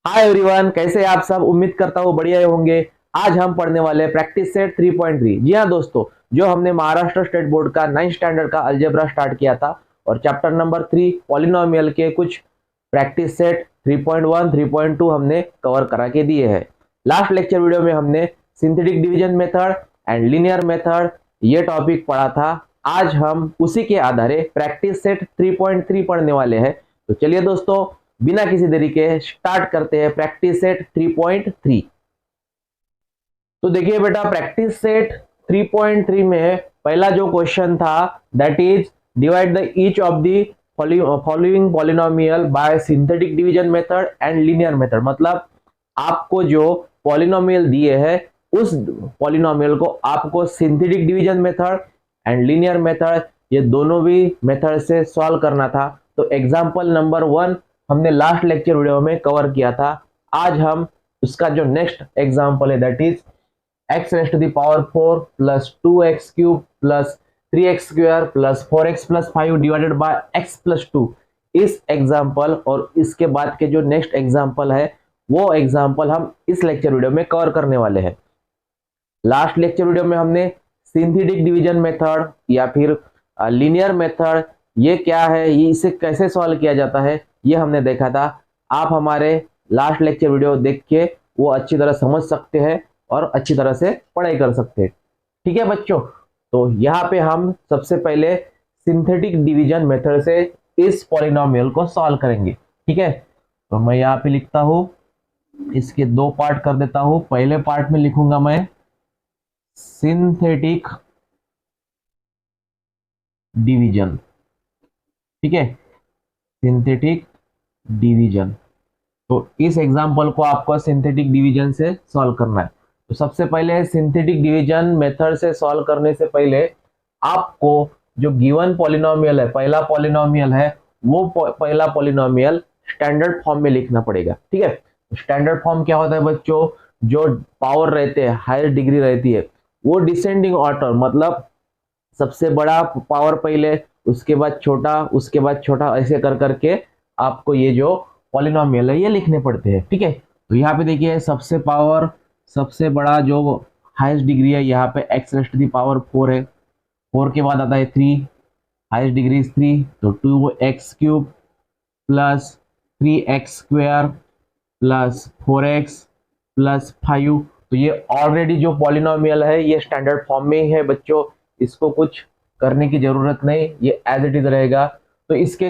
Hi everyone, कैसे हैं आप सब। उम्मीद करता हूँ बढ़िया ही होंगे। आज हम पढ़ने वाले हैं प्रैक्टिस सेट 3.3। जी हाँ दोस्तों, जो हमने महाराष्ट्र स्टेट बोर्ड का 9th स्टैंडर्ड का अलजेब्रा स्टार्ट किया था और चैप्टर नंबर 3 पॉलिनोमियल के कुछ प्रैक्टिस सेट 3.1 3.2 हमने कवर करा के दिए हैं। लास्ट लेक्चर वीडियो में हमने synthetic division method and linear method ये टॉपिक पढ़ा था। आज हम उसी के आधारे प्रैक्टिस सेट 3.3 पढ़ने वाले हैं। तो चलिए दोस्तों, बिना किसी देरी के स्टार्ट करते हैं प्रैक्टिस सेट 3.3। तो देखिए बेटा, प्रैक्टिस सेट 3.3 में पहला जो क्वेश्चन था that is divide the each of the following polynomial bye synthetic division method and linear method. मतलब आपको जो पॉलिनोमियल दिए हैं उस पॉलिनोमियल को आपको synthetic division method and linear method ये दोनों भी मेथड से सॉल्व करना था। तो एग्जांपल नंबर 1 हमने लास्ट लेक्चर वीडियो में कवर किया था। आज हम उसका जो नेक्स्ट एग्जांपल है that is x raised to the power 4 plus 2x cube plus 3x square plus 4x plus 5 divided by x plus 2। इस एग्जांपल और इसके बाद के जो नेक्स्ट एग्जांपल है वो एग्जांपल हम इस लेक्चर वीडियो में कवर करने वाले हैं। लास्ट लेक्चर वीडियो में हमने सिंथेटिक डिवीजन मेथड या फिर लीनियर मेथड ये क्या है, ये इसे कैसे सॉल्व किया जाता है, ये हमने देखा था। आप हमारे लास्ट लेक्चर वीडियो देख के वो अच्छी तरह समझ सकते हैं और अच्छी तरह से पढ़ाई कर सकते हैं। ठीक है बच्चों, तो यहाँ पे हम सबसे पहले सिंथेटिक डिवीजन मेथड से इस पॉलिनोमियल को सॉल्व करेंगे। ठीक है, तो मैं यहाँ पे लिखता हूँ, इसके दो पार्ट कर देता हूँ। पहले पार्ट में लिखूंगा मैं सिंथेटिक डिवीजन। ठीक है, सिंथेटिक डिवीजन। तो इस एग्जांपल को आपको सिंथेटिक डिवीजन से सॉल्व करना है। तो सबसे पहले सिंथेटिक डिवीजन मेथड से सॉल्व करने से पहले आपको जो गिवन पॉलिनोमियल है, पहला पॉलिनोमियल है, वो पहला पॉलिनोमियल स्टैंडर्ड फॉर्म में लिखना पड़ेगा। ठीक है, स्टैंडर्ड फॉर्म क्या होता है बच्चों, जो पावर रहते हैं, हायर डिग्री रहती है, वो डिसेंडिंग ऑर्डर, मतलब सबसे बड़ा पावर पहले, उसके बाद छोटा, उसके बाद छोटा, ऐसे कर करके आपको ये जो पॉलिनोमियल है ये लिखने पड़ते हैं। ठीक है, तो यहाँ पे देखिए सबसे पावर, सबसे बड़ा जो हाईएस्ट डिग्री है यहाँ पे x raised to the power 4 है। 4 के बाद आता है 3, हाईएस्ट डिग्री इज 3, तो 2x cube plus 3x square plus 4x plus 5। तो ये ऑलरेडी जो पॉलिनोमियल है ये स्टैंडर्ड फॉर्म में ही है बच्चों, इसको कुछ करने की जरूरत नहीं, ये एज इट इज रहेगा। तो इसके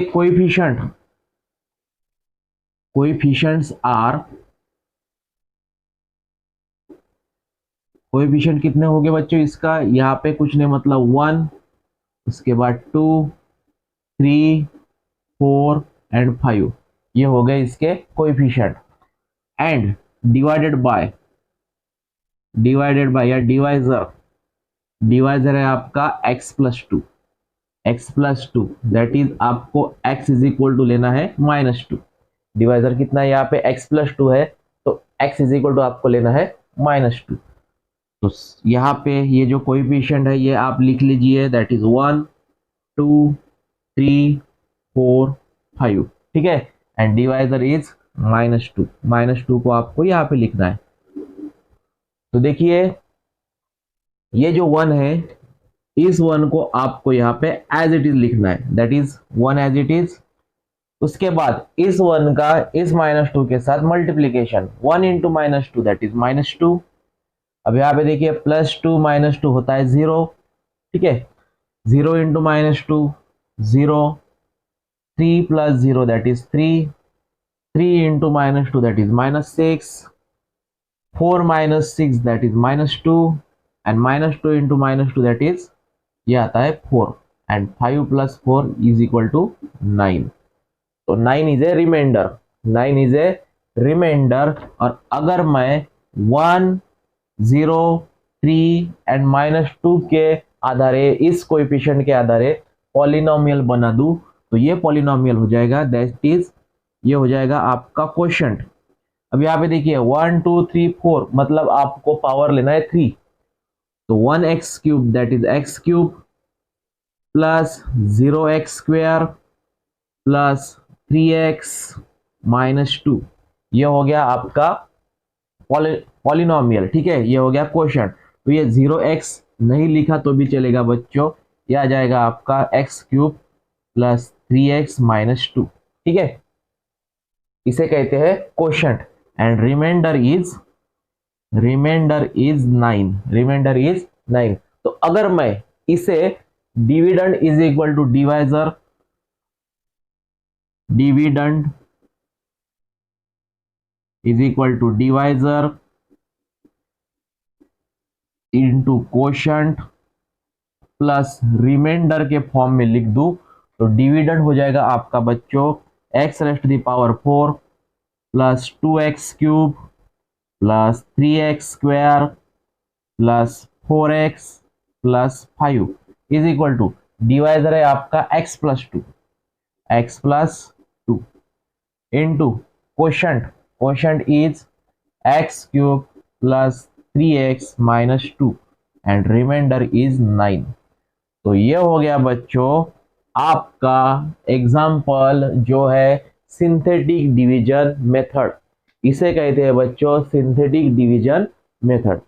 कोएफिशिएंट्स आर, कोएफिशिएंट कितने हो गए बच्चों इसका, यहाँ पे कुछ नहीं, मतलब 1, उसके बाद 2, 3, 4 एंड 5, ये हो गए इसके कोएफिशिएंट। एंड डिवाइडेड बाय या डिवाइजर, डिवाइजर है आपका x plus 2, x plus 2 that is आपको x इज इक्वल टू लेना है -2। डिवाइजर कितना है यहाँ पे x प्लस 2 है, तो x इज इक्वल टू आपको लेना है -2। तो यहाँ पे ये जो कोएफिशिएंट है ये आप लिख लीजिए, दैट इज 1, 2, 3, 4, 5। ठीक है, एंड डिवाइजर इज -2, -2 को आपको यहाँ पे लिखना है। तो देखिए ये जो 1 है, इस 1 को आपको यहाँ पे एज इट इज लिखना है, that is 1 as it is. उसके बाद इस 1 का इस -2 के साथ मल्टीप्लीकेशन, 1 इंटू -2 दैट इज -2। अब यहाँ पे देखिए +2 -2 होता है 0। ठीक है, 0 into -2 0, 3 plus 0 that is 3, 3 into -2 that is -6, 4 -6 that is -2 and -2 into -2 that is, ये आता है 4 and 5 plus 4 is equal to 9। तो 9 is a remainder, 9 is a remainder. और अगर मैं 1, 0, 3 एंड -2 के आधारे, इस कोएफिशिएंट के आधारे पॉलिनोमियल बना दूं तो ये पॉलिनोमियल हो जाएगा, दैट इज ये हो जाएगा आपका क्वोशिएंट। अब यहाँ पे देखिए 1, 2, 3, 4, मतलब आपको पावर लेना है 3, तो 1x cube that is x cube plus 0x square plus 3x -2, ये हो गया आपका पॉलिनोमियल, ठीक है, ये हो गया क्वोशंट। तो ये 0x नहीं लिखा तो भी चलेगा बच्चों, ये आ जाएगा आपका x cube plus 3x minus 2, ठीक है, इसे कहते हैं quotient. And reminder is 9, remainder is 9। तो अगर मैं इसे dividend is equal to divisor, dividend is equal to divisor into quotient plus remainder के फॉर्म में लिख दूं, तो डिविडेंड हो जाएगा आपका बच्चों x raised to the power 4 plus 2x cube plus 3x square plus 4x plus 5 is equal to, divisor है आपका x plus 2 into quotient, quotient is x cube plus 3x minus 2 and reminder is 9। तो ये हो गया बच्चों आपका example जो है सिंथेटिक डिवीजन मेथड, इसे कहते हैं बच्चों सिंथेटिक डिवीजन मेथड।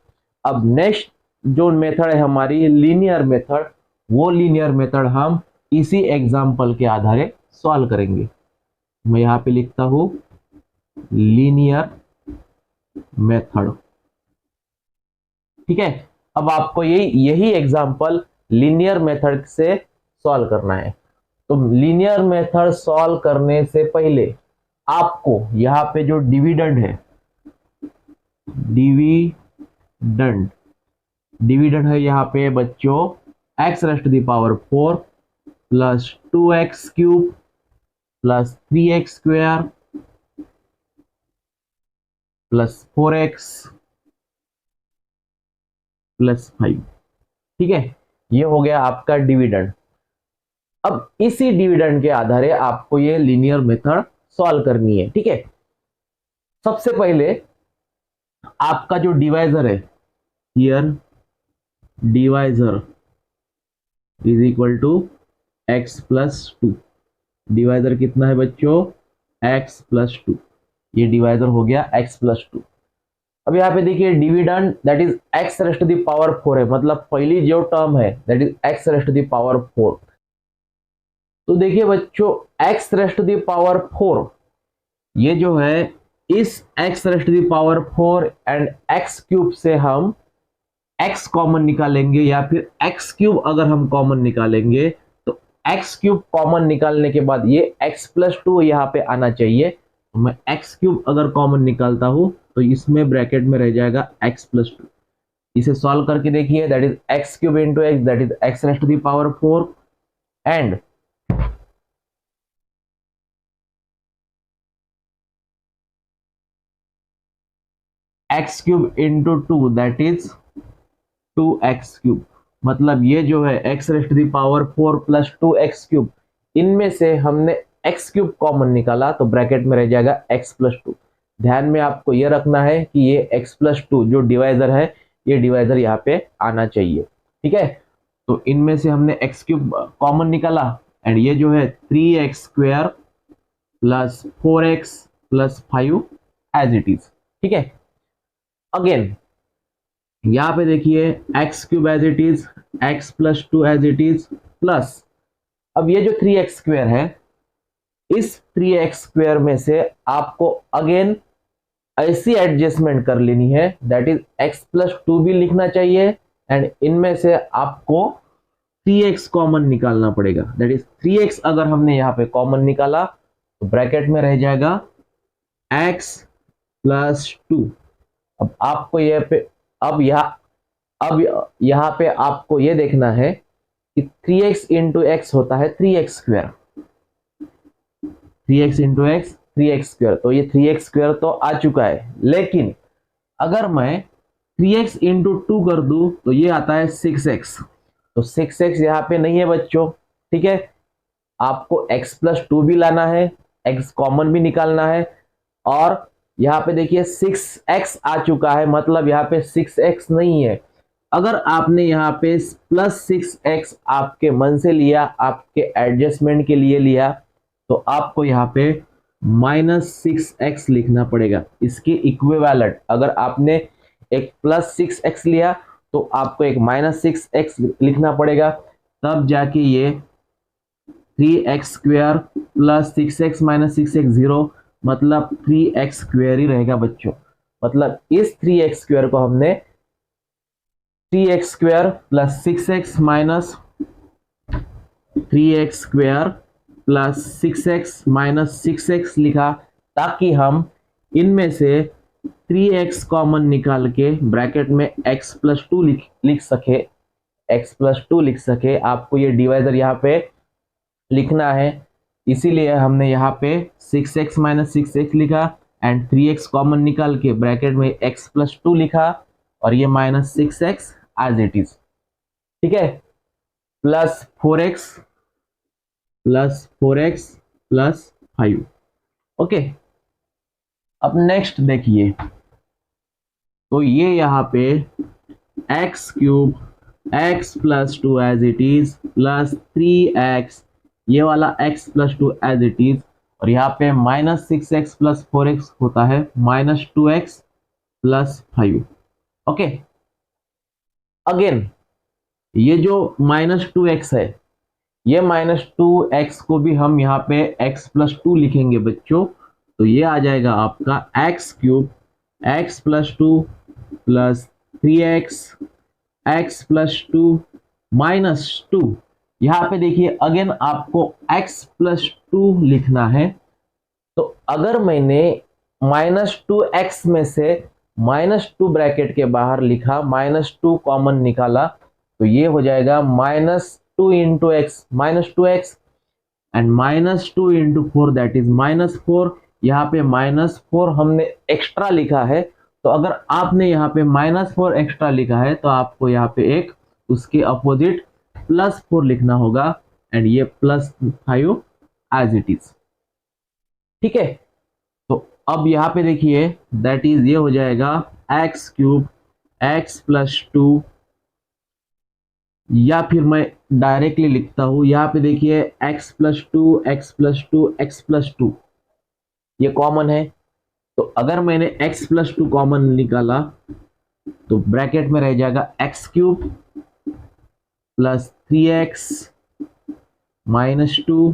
अब नेक्स्ट जो मेथड है हमारी लीनियर मेथड, वो लीनियर मेथड हम इसी एग्जाम्पल के आधार सॉल्व करेंगे। मैं यहाँ पे लिखता हूं लीनियर मेथड, ठीक है। अब आपको यही एग्जाम्पल लीनियर मेथड से सॉल्व करना है। तो लीनियर मेथड सॉल्व करने से पहले आपको यहाँ पे जो डिविडेंड है, डिविडेंड है यहाँ पे बच्चों x raised to the power 4 plus 2x cube plus 3x square plus 4x plus 5, ठीक है, ये हो गया आपका डिविडेंड। अब इसी डिविडेंड के आधार आपको ये लीनियर मेथड सॉल्व करनी है, ठीक है। सबसे पहले आपका जो डिवाइजर है, here divisor is equal to x plus 2, divisor कितना है बच्चों x प्लस 2, ये डिवाइजर हो गया x प्लस 2। अब यहाँ पे देखिए dividend that is x raised to the power 4 है, मतलब पहली जो टर्म है that is x raised to the power 4। तो देखिए बच्चों x raised to the power 4 ये जो है इस x raised to the power 4 and x cube से हम x कॉमन निकालेंगे, या फिर x क्यूब अगर हम कॉमन निकालेंगे तो x क्यूब कॉमन निकालने के बाद ये x प्लस 2 यहाँ पे आना चाहिए। तो मैं x क्यूब अगर कॉमन निकालता हूं तो इसमें ब्रैकेट में रह जाएगा x प्लस 2। इसे सॉल्व करके देखिए that is x cube into x that is x raised to the power 4 and x cube into 2 that is 2x cube. मतलब ये जो है x raised to the power 4 plus 2x cube, इनमें से हमने x क्यूब कॉमन निकाला तो bracket में रह जाएगा x प्लस 2। ध्यान में आपको ये रखना है कि ये x प्लस 2 जो डिवाइजर है, ये डिवाइजर यहाँ पे आना चाहिए, ठीक है। तो इनमें से हमने x क्यूब कॉमन निकाला एंड ये जो है 3x square plus 4x plus 5 as it is, ठीक है। अगेन यहाँ पे देखिए x cube as it is, x plus 2 as it is plus, अब ये जो 3x स्क्वायर है, इस 3x स्क्वायर में से आपको अगेन ऐसी एडजस्टमेंट कर लेनी है दैट इज x प्लस 2 भी लिखना चाहिए एंड इनमें से आपको 3x कॉमन निकालना पड़ेगा। दैट इज 3x अगर हमने यहाँ पे कॉमन निकाला तो ब्रैकेट में रह जाएगा x प्लस 2। अब आपको ये पे अब यहाँ पे आपको ये देखना है कि 3x इंटू एक्स होता है 3x square, 3x into x 3x square, तो ये 3x स्क्वायर तो आ चुका है। लेकिन अगर मैं 3x इंटू 2 कर दूं तो ये आता है 6x, तो 6x यहाँ पे नहीं है बच्चों, ठीक है। आपको x प्लस 2 भी लाना है, x कॉमन भी निकालना है, और यहाँ पे देखिए 6x आ चुका है, मतलब यहाँ पे 6x नहीं है। अगर आपने यहाँ पे प्लस 6x आपके मन से लिया, आपके एडजस्टमेंट के लिए लिया, तो आपको यहाँ पे -6x लिखना पड़ेगा। इसके इक्विवेलेंट अगर आपने एक +6x लिया तो आपको एक -6x लिखना पड़ेगा, तब जाके ये 3x² plus 6x minus 6x 0 मतलब 3x² ही रहेगा बच्चों। मतलब इस 3x² को हमने 3x² plus 6x minus 3x² plus 6x minus 6x लिखा, ताकि हम इनमें से 3x कॉमन निकाल के ब्रैकेट में x+2 लिख सके, x+2 लिख सके। आपको ये डिवाइजर यहाँ पे लिखना है, इसीलिए हमने यहाँ पे 6x माइनस 6x लिखा एंड 3x कॉमन निकाल के ब्रैकेट में x+2 लिखा और ये -6x एज इट इज। ठीक है, प्लस 4x प्लस 5। ओके, अब नेक्स्ट देखिए, तो ये यहाँ पे x³ x+2 as it is plus 3x, ये वाला x+2 एज इट इज, और यहाँ पे -6x प्लस 4x होता है -2x प्लस 5। ओके, अगेन ये जो -2x है, ये -2x को भी हम यहाँ पे x+2 लिखेंगे बच्चों, तो ये आ जाएगा आपका x³ x+2 plus 3x x+2 -2। यहाँ पे देखिए अगेन आपको x+2 लिखना है, तो अगर मैंने -2x में से -2 ब्रैकेट के बाहर लिखा, -2 कॉमन निकाला, तो ये हो जाएगा -2 into x -2x and -2 into 4 that is -4। यहाँ पे -4 हमने एक्स्ट्रा लिखा है, तो अगर आपने यहाँ पे -4 एक्स्ट्रा लिखा है तो आपको यहाँ पे एक उसके अपोजिट +4 लिखना होगा एंड ये +5 एज इट इज। ठीक है, तो अब यहाँ पे देखिए दैट इज ये हो जाएगा x³ x+2, या फिर मैं डायरेक्टली लिखता हूं, यहाँ पे देखिए x+2 ये कॉमन है, तो अगर मैंने x+2 कॉमन निकाला तो ब्रैकेट में रह जाएगा x³ plus 3x -2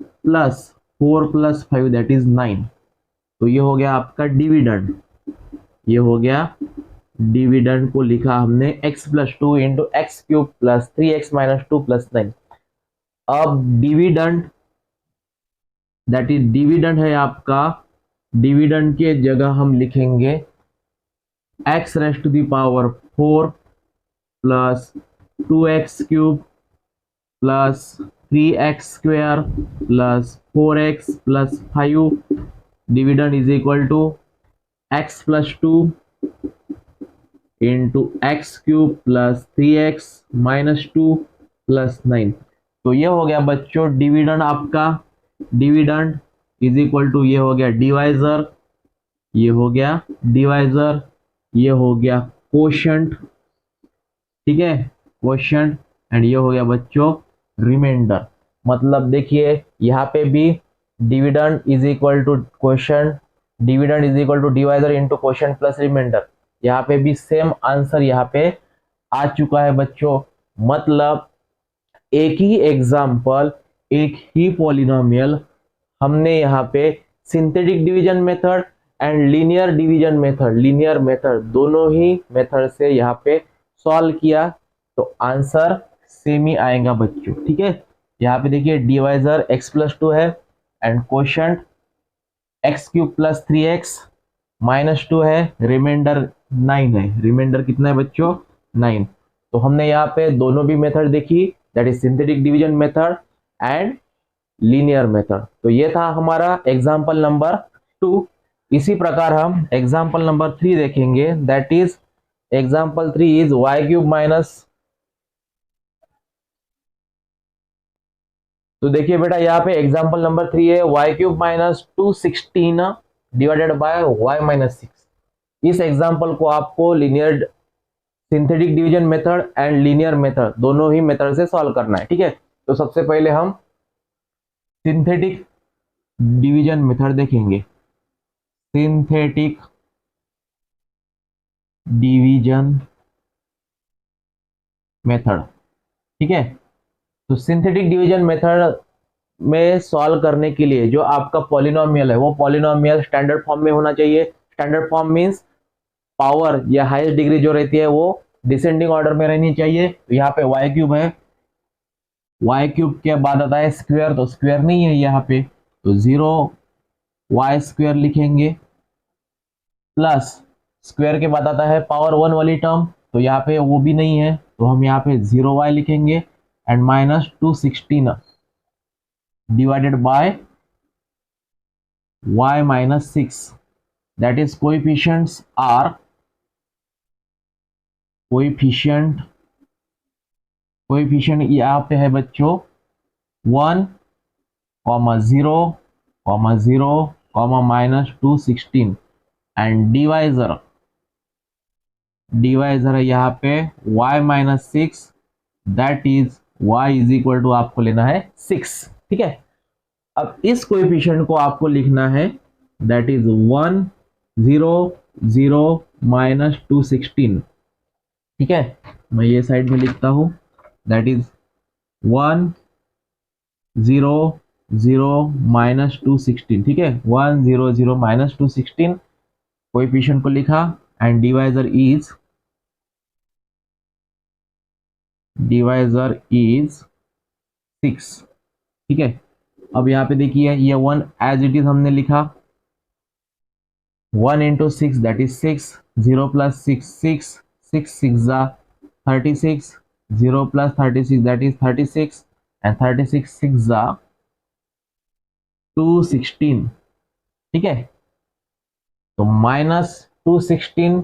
plus 4 plus 5 that is 9। तो ये हो गया आपका डिविडेंड, ये हो गया डिविडेंड को लिखा हमने x+2 into x³ plus 3x -2 plus 9। अब डिविडेंड दैट इज डिविडेंड है आपका, डिविडेंड के जगह हम लिखेंगे x⁴ plus 2x³ plus 3x² plus 4x plus 5। Dividend is equal to x+2 into x³ plus 3x -2 plus 9। तो ये हो गया बच्चों डिविडेंड आपका। डिविडेंड इज इक्वल टू ये हो गया डिवाइजर, ये हो गया डिवाइजर, ये हो गया कोशेंट। ठीक है, कोशेंट एंड ये हो गया बच्चों रिमाइंडर। मतलब देखिए यहाँ पे भी dividend is equal to quotient, dividend is equal to divisor into quotient plus remainder. यहाँ पे भी सेम आंसर यहाँ पे आ चुका है बच्चों। मतलब एक ही एग्जाम्पल, एक ही पॉलिनोमियल हमने यहाँ पे synthetic division method and linear division method, linear method दोनों ही मेथड से यहाँ पे सॉल्व किया, तो आंसर सेम ही आएगा बच्चों। ठीक है, यहाँ पे देखिए डिवाइजर x+2 है and quotient x³ plus 3x -2 है, रिमाइंडर 9 है। रिमाइंडर कितना है बच्चों? 9। तो हमने यहाँ पे दोनों भी मेथड देखी, that is synthetic division method and linear method. तो ये था हमारा एग्जाम्पल नंबर 2। इसी प्रकार हम एग्जाम्पल नंबर 3 देखेंगे, that is example 3 is y³ minus. तो देखिए बेटा यहाँ पे एग्जाम्पल नंबर 3 है y³ minus 216 divided by y minus 6। इस एग्जाम्पल को आपको linear synthetic division method and linear method दोनों ही मेथड से सॉल्व करना है। ठीक है, तो सबसे पहले हम सिंथेटिक डिवीजन मेथड देखेंगे, सिंथेटिक डिवीजन मेथड। ठीक है, तो सिंथेटिक डिवीजन मेथड में सॉल्व करने के लिए जो आपका पॉलिनोमियल है वो पॉलिनोमियल स्टैंडर्ड फॉर्म में होना चाहिए। स्टैंडर्ड फॉर्म मींस पावर या हाईएस्ट डिग्री जो रहती है वो डिसेंडिंग ऑर्डर में रहनी चाहिए। तो यहाँ पे y क्यूब है, y क्यूब के बाद आता है स्क्वायर, तो स्क्वायर नहीं है यहाँ पे, तो 0 y² लिखेंगे, प्लस स्क्वायर के बाद आता है पावर 1 वाली टर्म, तो यहाँ पे वो भी नहीं है, तो हम यहाँ पे 0y लिखेंगे, and minus 216 divided by y minus 6, that is coefficients are coefficient यहाँ पे है बच्चों 1, 0, 0, -216 एंड डिवाइजर है यहाँ पे y minus 6, that is y is equal to आपको लेना है 6। ठीक है, अब इस कोएफिशिएंट को आपको लिखना है, दैट इज 1, 0, 0, -216। ठीक है, मैं ये साइड में लिखता हूं, दैट इज 1, 0, 0, -216। ठीक है, 1, 0, 0, -216 कोएफिशिएंट को लिखा, एंड डिवाइजर इज 6। ठीक है, अब यहाँ पे देखिए ये 1 एज इट इज हमने लिखा, 1 into 6 that is 6, 0 plus 6 6, 6 6 36, 0 plus 36 that is 36, and 36 6 216। ठीक है, तो -216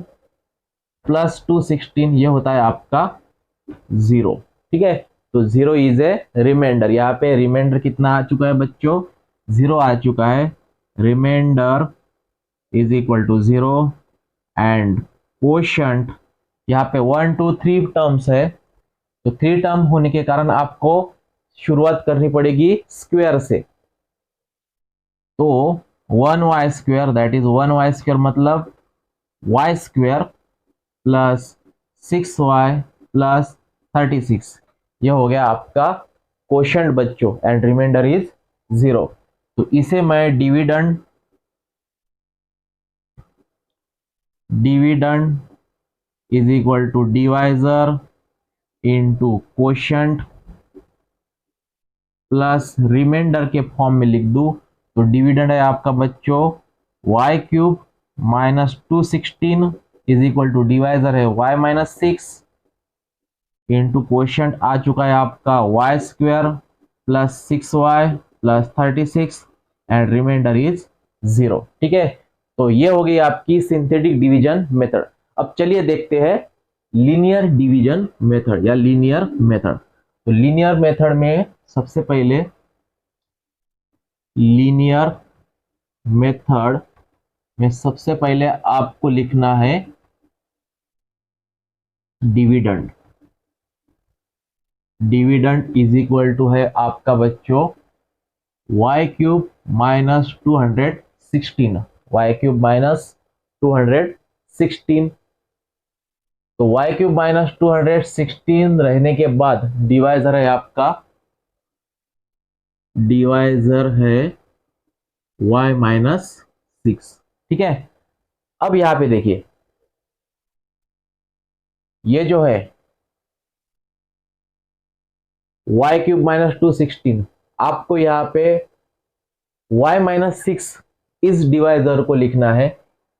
प्लस 216 ये होता है आपका 0। ठीक है, तो 0 इज ए रिमाइंडर। यहाँ पे रिमाइंडर कितना आ चुका है बच्चों, 0 आ चुका है, remainder is equal to 0, and quotient यहाँ पे 1 2 3 टर्म्स है, तो 3 टर्म होने के कारण आपको शुरुआत करनी पड़ेगी स्क्वायर से। तो 1y² दैट इज 1y² मतलब y² प्लस 6y प्लस 36, यह हो गया आपका कोशंट बच्चों, एंड रिमाइंडर इज 0। तो इसे मैं dividend is equal to divisor into quotient plus remainder के फॉर्म में लिख दूं, तो डिविडेंड है आपका बच्चों y³ -216 is equal to divisor है y minus 6 इंटू क्वेश्चन आ चुका है आपका y² plus 6y plus 36, and reminder is 0। ठीक है, तो ये हो गई आपकी सिंथेटिक डिवीजन मेथड। अब चलिए देखते हैं लीनियर डिवीजन मेथड या लीनियर मेथड। तो लीनियर मेथड में सबसे पहले आपको लिखना है डिविडेंड इज इक्वल टू है आपका बच्चों y³ -216, y³ -216। तो y³ -216 रहने के बाद डिवाइजर है आपका y -6। ठीक है, अब यहां पे देखिए ये जो है y³ -216, आपको यहाँ पे y -6 इस डिवाइजर को लिखना है।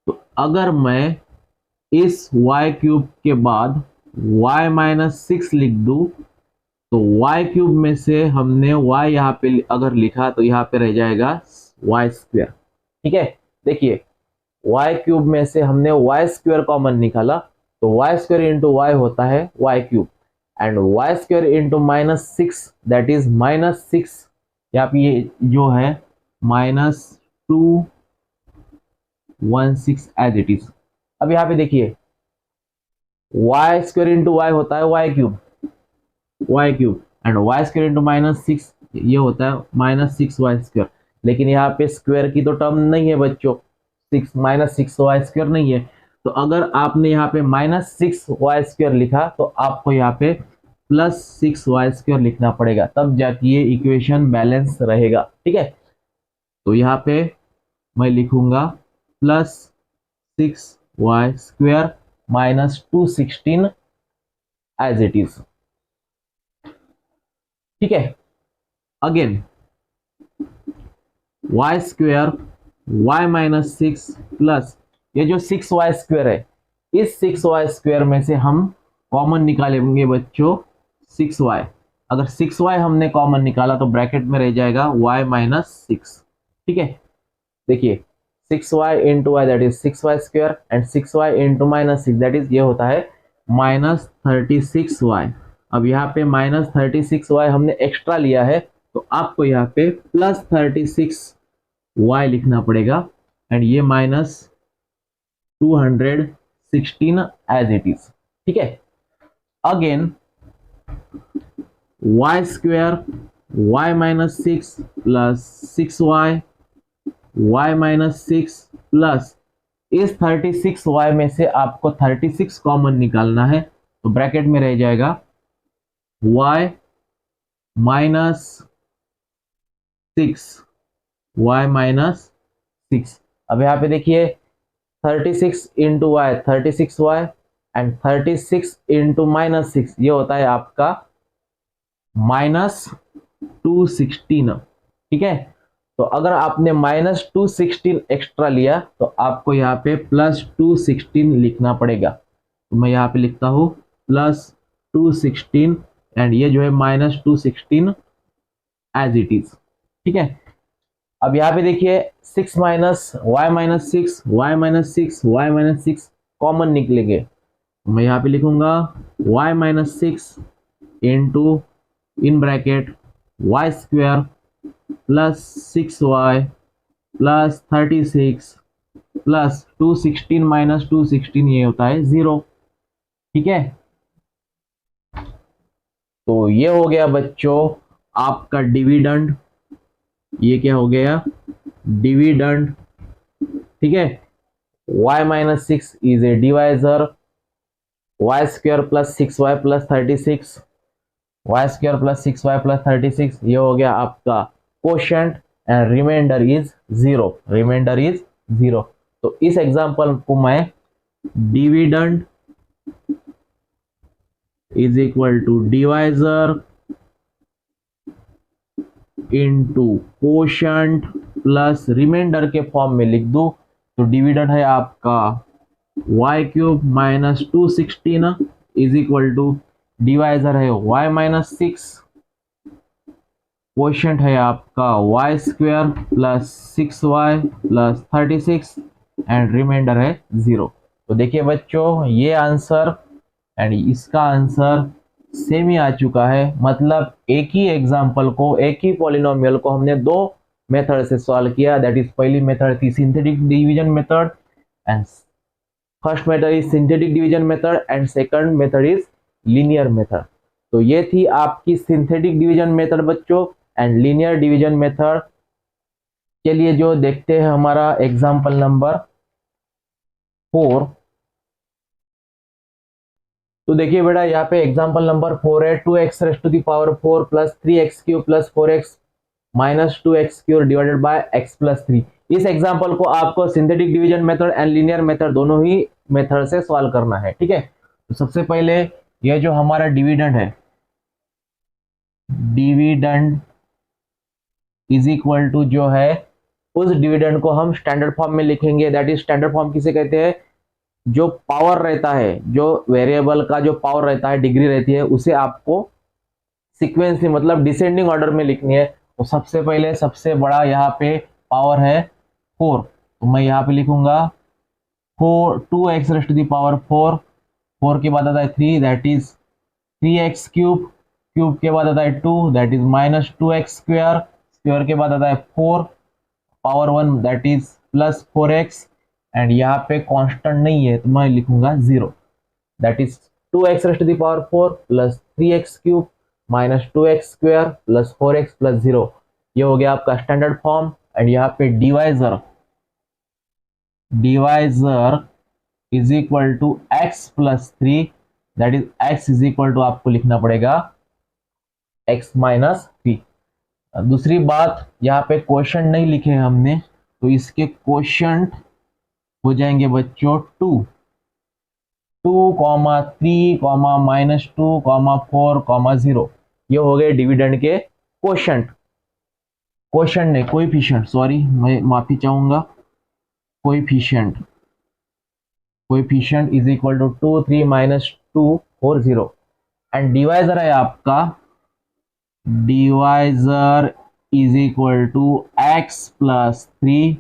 तो अगर मैं इस y³ के बाद y -6 लिख दूं, तो y³ में से हमने y यहाँ पे अगर लिखा तो यहाँ पे रह जाएगा y²। ठीक है, देखिए y³ में से हमने y² कॉमन निकाला, तो y² इंटू y होता है y³, and y² into -6 that is -6, यहाँ पे ये जो है -216 एज इट इज। अब यहाँ पे देखिए y² इंटू y होता है y³ एंड y² इंटू -6 ये होता है -6y²। लेकिन यहाँ पे स्क्वायर की तो टर्म नहीं है बच्चों, -6y² नहीं है। तो अगर आपने यहाँ पे -6y² लिखा तो आपको यहाँ पे +6y² लिखना पड़ेगा, तब जाके ये इक्वेशन बैलेंस रहेगा। ठीक है, तो यहाँ पे मैं लिखूंगा +6y² -216 एज इट इज। ठीक है, अगेन y² y-6 प्लस ये जो 6y² है, इस 6y² में से हम कॉमन निकालेंगे बच्चों 6y। अगर 6y हमने कॉमन निकाला तो ब्रैकेट में रह जाएगा y-6। ठीक है, देखिए 6y into y that is 6y² and 6y into -6 that is ये होता है -36y। अब यहाँ पे -36y हमने एक्स्ट्रा लिया है, तो आपको यहाँ पे +36y लिखना पड़ेगा एंड ये -216 एज इट इज। ठीक है, again y² y-6 plus 6y y-6 plus इस 36y में से आपको 36 कॉमन निकालना है, तो ब्रैकेट में रह जाएगा y-6 y-6। अब यहाँ पे देखिए 36 into Y 36y and 36 into -6 ये होता है आपका -216। ठीक है, तो अगर आपने -216 एक्स्ट्रा लिया तो आपको यहाँ पे +216 लिखना पड़ेगा। तो मैं यहाँ पे लिखता हूँ +216 एंड ये जो है -216 एज इट इज। ठीक है, अब यहाँ पे देखिए 6 y-6 y-6 y-6 कॉमन निकलेंगे, तो मैं यहाँ पे लिखूंगा y-6 into in bracket y² plus 6y plus 36 plus 216 -216 ये होता है 0। ठीक है, तो ये हो गया बच्चों आपका डिविडेंड, ये क्या हो गया डिविडेंड। ठीक है, y-6 is a divisor, y² plus 6y plus 36 y² plus 6y plus 36 ये हो गया आपका quotient and reminder is 0, remainder is 0। तो इस एग्जांपल को मैं dividend is equal to divisor into quotient plus remainder के फॉर्म में लिख दूं, तो डिविडेंड है आपका y³ -216 is equal to divisor है y-6, क्वोशेंट है आपका y² plus 6y plus 36 and reminder है 0। तो देखिए बच्चों ये आंसर एंड इसका आंसर सेम ही आ चुका है, मतलब एक ही एग्जाम्पल को, एक ही पॉलिनोमियल को हमने दो मेथड से सॉल्व किया। दैट इज पहली मेथड थी synthetic division method and first method is synthetic division method and second method is linear method. तो ये थी आपकी सिंथेटिक डिवीजन मेथड बच्चों एंड लीनियर डिवीजन मेथड। चलिए जो देखते हैं हमारा एग्जाम्पल नंबर 4। तो देखिए बेटा यहाँ पे एग्जाम्पल नंबर 4 है 2x⁴ plus 3x³ plus 4x minus 2x³ divided by x plus 3। इस एग्जाम्पल को आपको synthetic division method and linear method दोनों ही मेथड से सॉल्व करना है। ठीक है, तो सबसे पहले ये जो हमारा डिविडेंड है, डिविडेंड इज इक्वल टू जो है उस डिविडेंड को हम स्टैंडर्ड फॉर्म में लिखेंगे। दैट इज स्टैंडर्ड फॉर्म किसे कहते हैं, जो पावर रहता है, जो वेरिएबल का जो पावर रहता है, डिग्री रहती है, उसे आपको सीक्वेंस में मतलब डिसेंडिंग ऑर्डर में लिखनी है। तो सबसे पहले सबसे बड़ा यहाँ पे पावर है 4, तो मैं यहाँ पे लिखूंगा 2x⁴, 4 के बाद आता है 3 दैट इज 3x³, क्यूब के बाद आता है 2 दैट इज -2x², स्क्वायर के बाद आता है 4 power 1 that is plus 4x and यहाँ पे कांस्टेंट नहीं है तो मैं लिखूंगा 0 that is 2x⁴ plus 3x³ minus 2x² plus 4x plus 0। ये हो गया आपका स्टैंडर्ड फॉर्म एंड यहाँ पे divisor is equal to x plus three, that is x is equal to आपको लिखना पड़ेगा एक्स माइनस थ्री। दूसरी बात, यहाँ पे क्वेश्चन नहीं लिखे हैं हमने, तो इसके क्वेश्चन हो जाएंगे बच्चों 2, 3, -2, 4, 0। ये हो गए डिविडेंड के क्वेश्चन नहीं कोएफिशिएंट, सॉरी मैं माफी चाहूंगा, coefficient is equal to 2, 3, -2, 4, 0। And divisor है आपका, divisor is equal to x plus three,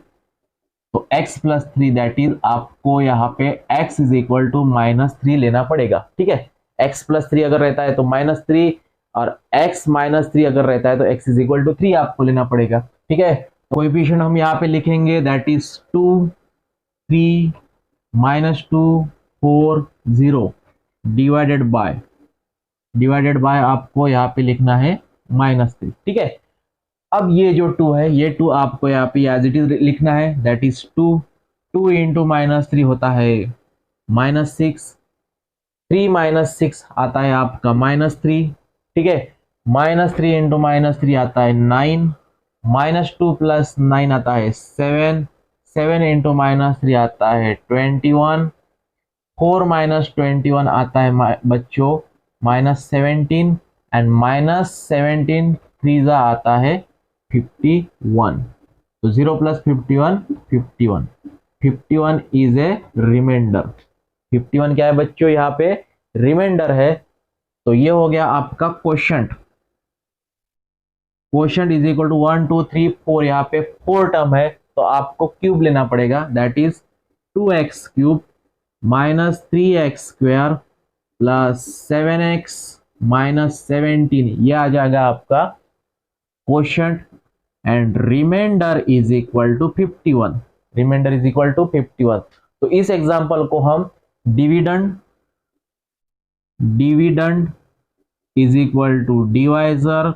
तो x plus three that is आपको यहाँ पे x इज इक्वल टू -3 लेना पड़ेगा। ठीक है, x प्लस थ्री अगर रहता है तो -3, और x -3 अगर रहता है तो x इज इक्वल टू 3 आपको लेना पड़ेगा। ठीक है, कोएफिशिएंट हम यहाँ पे लिखेंगे दैट इज 2, 3, -2, 4, 0 डिवाइडेड बाय आपको यहाँ पे लिखना है -3। ठीक है, अब ये जो 2 है, ये 2 आपको यहाँ पे एज इट इज लिखना है, दैट इज 2 इंटू -3 होता है -6, 3 -6 आता है आपका -3। ठीक है, -3 इंटू -3 आता है 9, -2 प्लस 9 आता है 7, 7 इंटू -3 आता है 21, 4 -21 आता है बच्चों -17, एंड -17 3 आता है 51। तो 0 प्लस 51 51, 51 इज ए रिमाइंडर। 51 क्या है बच्चों, यहाँ पे रिमाइंडर है। तो ये हो गया आपका क्वोशंट इज इक्वल टू 1, 2, 3, 4, यहाँ पे 4 टर्म है तो आपको क्यूब लेना पड़ेगा, that is 2x cube -3x square plus 7x -17, ये आ जाएगा आपका quotient. And reminder is equal to 51, तो इस एग्जांपल को हम dividend is equal to divisor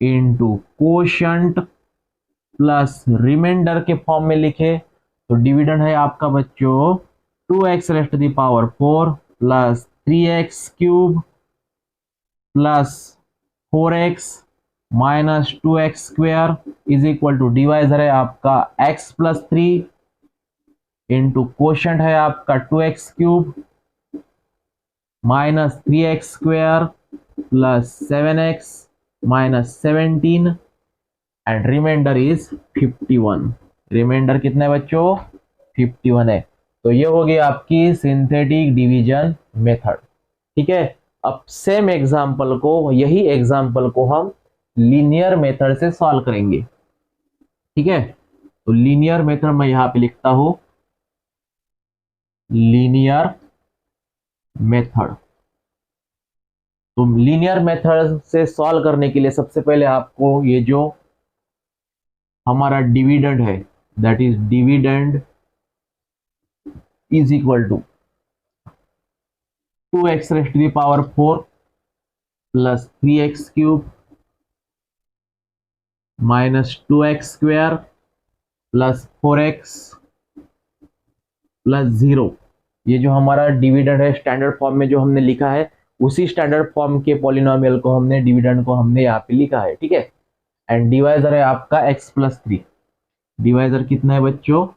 into quotient plus remainder के फॉर्म में लिखे, तो डिविडेंड है आपका बच्चों 2x raised the power 4 plus 3x cube plus 4x -2x square is equal to divisor है आपका x प्लस 3 इंटू क्वोशंट है आपका 2x cube -3x square plus 7x -17, and reminder is 51। Remainder कितना है बच्चों, 51 है। तो ये हो गई आपकी सिंथेटिक डिवीजन मेथड। ठीक है, अब सेम एग्जांपल को, यही एग्जांपल को हम लीनियर मेथड से सॉल्व करेंगे। ठीक है, तो लीनियर मेथड मैं यहां पे लिखता हूं, लीनियर मेथड। तो लीनियर मेथड से सॉल्व करने के लिए सबसे पहले आपको ये जो हमारा डिविडेंड है, that is dividend is equal to 2x raised to the power 4 plus 3x cube -2x square plus 4x plus 0, ये जो हमारा डिविडेंड है स्टैंडर्ड फॉर्म में जो हमने लिखा है, उसी स्टैंडर्ड फॉर्म के पॉलिनोमियल को हमने, डिविडेंड को हमने यहाँ पे लिखा है। ठीक है, एंड डिवाइजर है आपका x प्लस 3। डिवाइजर कितना है बच्चों,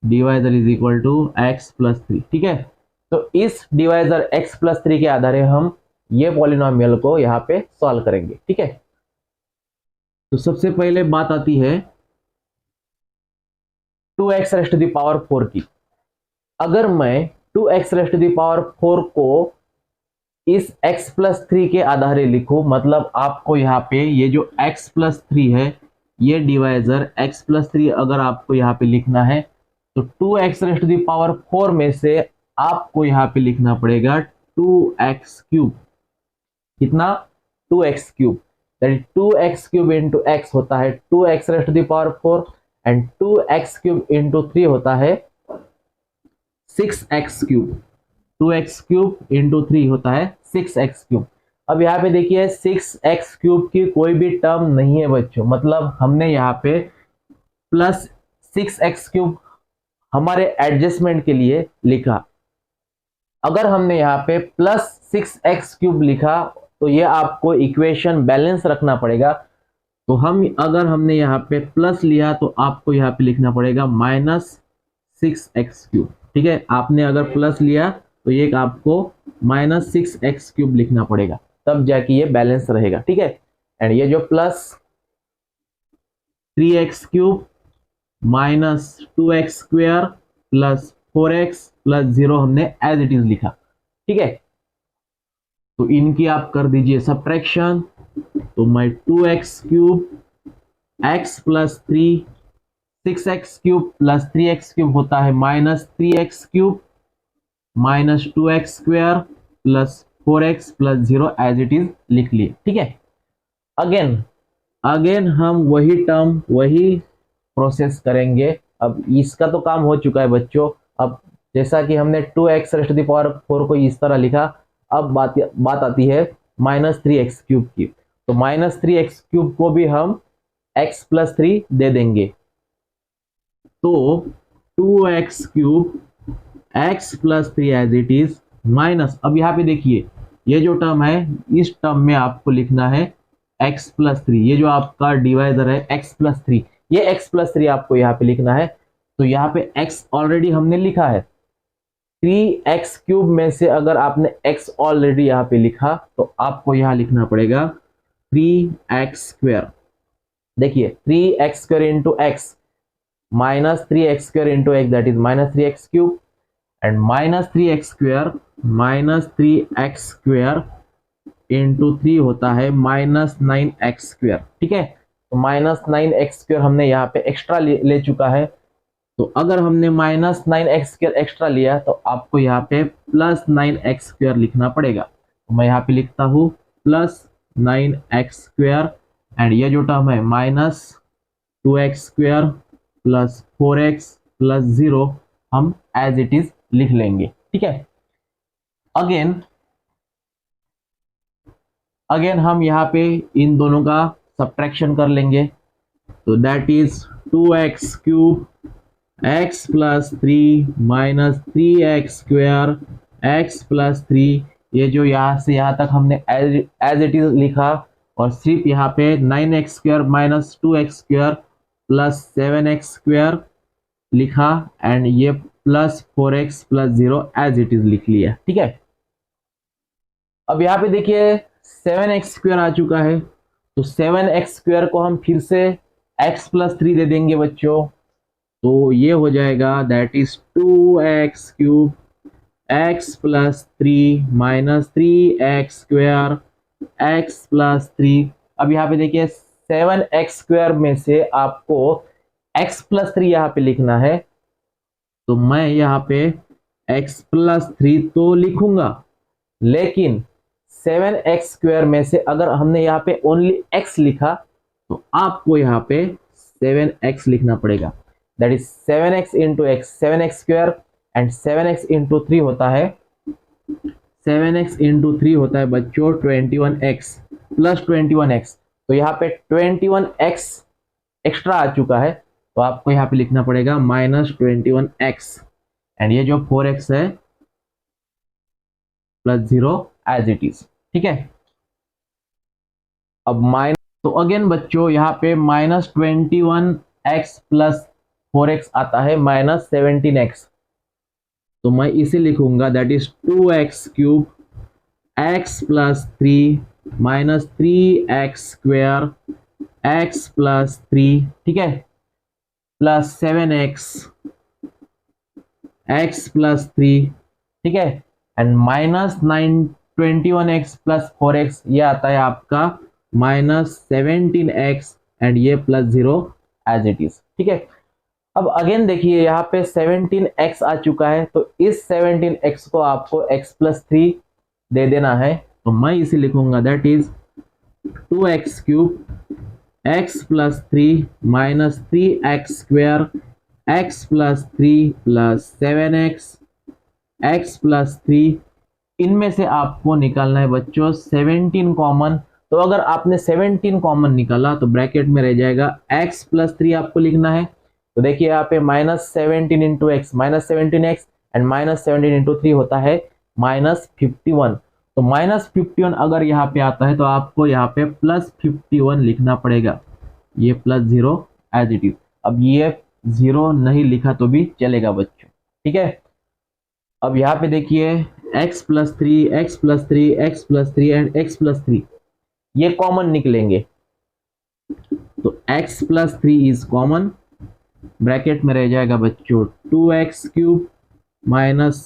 divisor is equal to x plus 3। ठीक है, तो इस डिवाइजर x प्लस 3 के आधार हम ये पॉलिनोमियल को यहाँ पे सॉल्व करेंगे। ठीक है, तो सबसे पहले बात आती है 2x raised to the power 4 की। अगर मैं 2x raised to the power 4 को इस x प्लस 3 के आधारे लिखूं, मतलब आपको यहाँ पे ये जो x प्लस 3 है, ये डिवाइजर x प्लस 3 अगर आपको यहाँ पे लिखना है तो 2x raised to the power 4 में से आपको यहाँ पे लिखना पड़ेगा 2x क्यूब। कितना, 2x cube, that is 2x cube into x होता है 2x raised to the power 4, and 2x cube into 3 होता है 6x cube. 2x cube into 3 होता है 6x क्यूब। अब यहाँ पे देखिए 6x क्यूब की कोई भी टर्म नहीं है बच्चों, मतलब हमने यहाँ पे प्लस 6x³ हमारे एडजस्टमेंट के लिए लिखा। अगर हमने यहाँ पे प्लस 6x³ लिखा तो ये आपको इक्वेशन बैलेंस रखना पड़ेगा। तो अगर हमने यहाँ पे प्लस लिया तो आपको यहाँ पे लिखना पड़ेगा -6x³। ठीक है, आपने अगर प्लस लिया तो ये आपको -6x³ लिखना पड़ेगा, तब जाके ये बैलेंस रहेगा। ठीक है, एंड ये जो plus 3x³ minus 2x² plus 4x plus 0 हमने एज इट इज लिखा। ठीक है, तो इनकी आप कर दीजिए सब्ट्रैक्शन। तो मैं 2x³ x plus 3 6x³ plus 3x³ होता है -3x³ minus 2x² plus 4x plus 0 as it is लिख लिए। ठीक है, अगेन हम वही टर्म वही प्रोसेस करेंगे। अब इसका तो काम हो चुका है बच्चों। अब जैसा कि हमने 2x⁴ को इस तरह लिखा, अब बात आती है -3x³ की। तो -3x³ को भी हम x प्लस 3 दे देंगे। तो 2x³ x plus 3 as it is minus, अब यहाँ पे देखिए ये जो टर्म है इस टर्म में आपको लिखना है x प्लस 3। ये जो आपका डिवाइजर है x प्लस 3, ये x प्लस 3 आपको यहाँ पे लिखना है। तो यहाँ पे x ऑलरेडी हमने लिखा है। 3x³ में से अगर आपने x ऑलरेडी यहाँ पे लिखा तो आपको यहाँ लिखना पड़ेगा 3x²। देखिए 3x² into x minus 3x² into x that is -3x³ and -3x² minus 3x² into 3 होता है -9x²। ठीक है, तो -9x² हमने यहाँ पे एक्स्ट्रा ले चुका है। तो अगर हमने -9x² एक्स्ट्रा लिया तो आपको यहाँ पे +9x² लिखना पड़ेगा। तो मैं यहाँ पे लिखता हूँ +9x² एंड ये जो टर्म है -2x² प्लस 4x प्लस 0 हम एज इट इज लिख लेंगे। ठीक है, अगेन हम यहाँ पे इन दोनों का सब्ट्रैक्शन कर लेंगे। तो that is 2x³ x plus 3 minus 3x² x plus 3, ये जो यहाँ से यहाँ तक हमने एज इट इज लिखा, और सिर्फ यहाँ पे 9x² minus 2x² plus 7x² लिखा एंड ये plus 4x plus 0 as it is लिख लिया। ठीक है, अब यहाँ पे देखिए 7x² आ चुका है। तो 7x² को हम फिर से x प्लस 3 दे देंगे बच्चों। तो ये हो जाएगा that is 2x³ x plus 3 minus 3x² x plus 3। अब यहाँ पे देखिए 7x² में से आपको x प्लस 3 यहाँ पे लिखना है। तो मैं यहाँ पे x प्लस 3 तो लिखूंगा, लेकिन 7x² में से अगर हमने यहाँ पे ओनली x लिखा तो आपको यहाँ पे 7x लिखना पड़ेगा। That is 7x into x 7x² and 7x into 3 होता है 7x इंटू 3 होता है बच्चों 21x प्लस 21x। तो यहाँ पे 21x एक्स्ट्रा आ चुका है, तो आपको यहाँ पे लिखना पड़ेगा -21x एंड ये जो 4x है प्लस 0 एज इट इज। ठीक है, अब तो अगेन बच्चों यहाँ पे -21x प्लस 4x आता है -17x। तो मैं इसे लिखूंगा that is 2x³ x plus 3 minus 3x² x plus 3। ठीक है, प्लस 7x x प्लस 3। ठीक है, एंड -21x प्लस 4x ये आता है आपका -17x एंड ये प्लस 0 एज इट इज। ठीक है, अब अगेन देखिए यहाँ पे 17x आ चुका है। तो इस 17x को आपको x प्लस 3 दे देना है। तो मैं इसे लिखूंगा that is 2x³ x plus 3 minus 3x² x plus 3 plus 7x x plus 3। इनमें से आपको निकालना है बच्चों 17 कॉमन। तो अगर आपने 17 कॉमन निकाला तो ब्रैकेट में रह जाएगा x प्लस 3 आपको लिखना है तो देखिए यहाँ पे -17 into x, -17x and -17 into 3 होता है -51। तो -51 अगर यहाँ पे आता है तो आपको यहाँ पे +51 लिखना पड़ेगा, ये +0 एज इट इज। अब ये 0 नहीं लिखा तो भी चलेगा बच्चों, ठीक है। अब यहाँ पे देखिए x+3, x+3, x+3 and x+3 ये कॉमन निकलेंगे, तो x+3 इज कॉमन, ब्रैकेट में रह जाएगा बच्चों 2x³ minus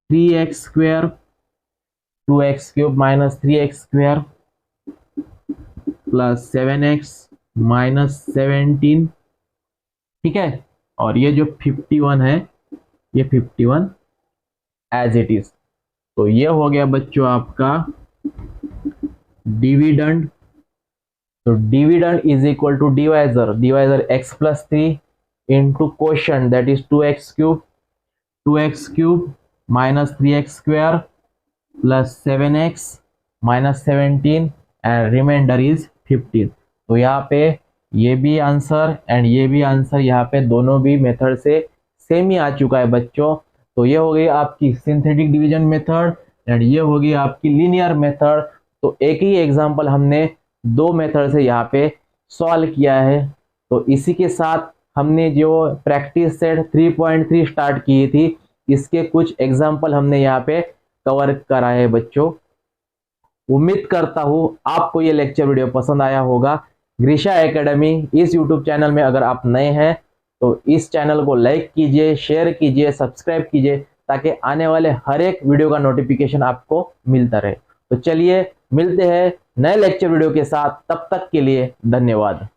3x² 2x³ minus 3x² plus 7x minus 17, ठीक है। और ये जो 51 है, ये 51 एज इट इज। तो ये हो गया बच्चों आपका डिविडेंड। तो dividend is equal to divisor, divisor x+3 into quotient that is 2x³ 2x³ minus 3x² plus 7x minus 17 and reminder is 15। तो यहाँ पे ये भी आंसर एंड ये भी आंसर यहाँ पे दोनों भी मेथड से सेम ही आ चुका है बच्चों। तो ये हो गई आपकी सिंथेटिक डिवीजन मेथड एंड ये होगी आपकी लीनियर मेथड। तो एक ही एग्जांपल हमने दो मेथड से यहाँ पे सॉल्व किया है। तो इसी के साथ हमने जो प्रैक्टिस सेट 3.3 स्टार्ट की थी, इसके कुछ एग्जांपल हमने यहाँ पे कवर करा है बच्चों। उम्मीद करता हूँ आपको ये लेक्चर वीडियो पसंद आया होगा। ग्रीशा एकेडमी इस यूट्यूब चैनल में अगर आप नए हैं तो इस चैनल को लाइक कीजिए, शेयर कीजिए, सब्सक्राइब कीजिए ताकि आने वाले हर एक वीडियो का नोटिफिकेशन आपको मिलता रहे। तो चलिए मिलते हैं नए लेक्चर वीडियो के साथ, तब तक के लिए धन्यवाद।